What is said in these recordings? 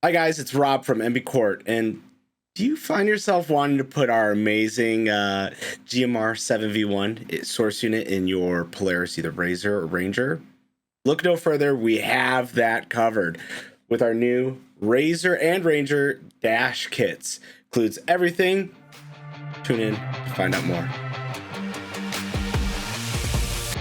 Hi guys, it's Rob from Quart, and do you find yourself wanting to put our amazing GMR 7v1 source unit in your Polaris, either RZR or Ranger? Look no further, we have that covered with our new RZR and Ranger dash kits. Includes everything. Tune in to find out more.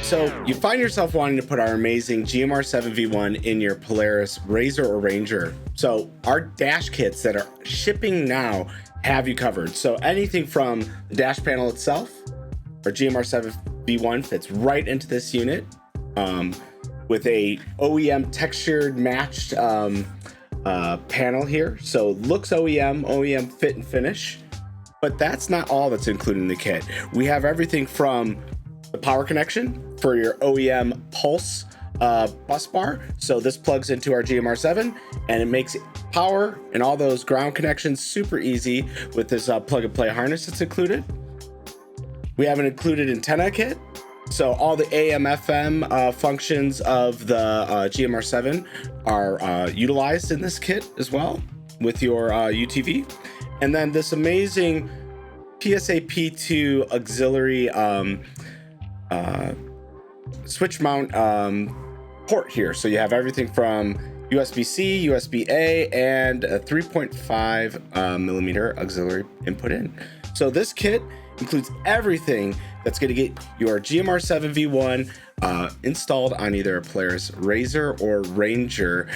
So you find yourself wanting to put our amazing GMR 7v1 in your Polaris, RZR, or Ranger. So our dash kits that are shipping now have you covered. So anything from the dash panel itself, our GMR 7v1 fits right into this unit with a OEM textured matched panel here. So looks OEM fit and finish, but that's not all that's included in the kit. We have everything from the power connection for your OEM Pulse bus bar. So this plugs into our GMR 7 and it makes power and all those ground connections super easy with this plug and play harness that's included. We have an included antenna kit. So all the AM FM functions of the GMR 7 are utilized in this kit as well with your UTV. And then this amazing PSA P2 auxiliary switch mount port here. So you have everything from USB-C, USB-A, and a 3.5 millimeter auxiliary input in. So this kit includes everything that's going to get your GMR 7v1 installed on either a Polaris RZR or Ranger,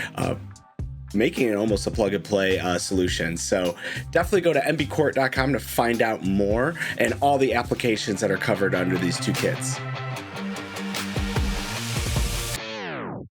making it almost a plug and play solution. So definitely go to mbquart.com to find out more and all the applications that are covered under these two kits.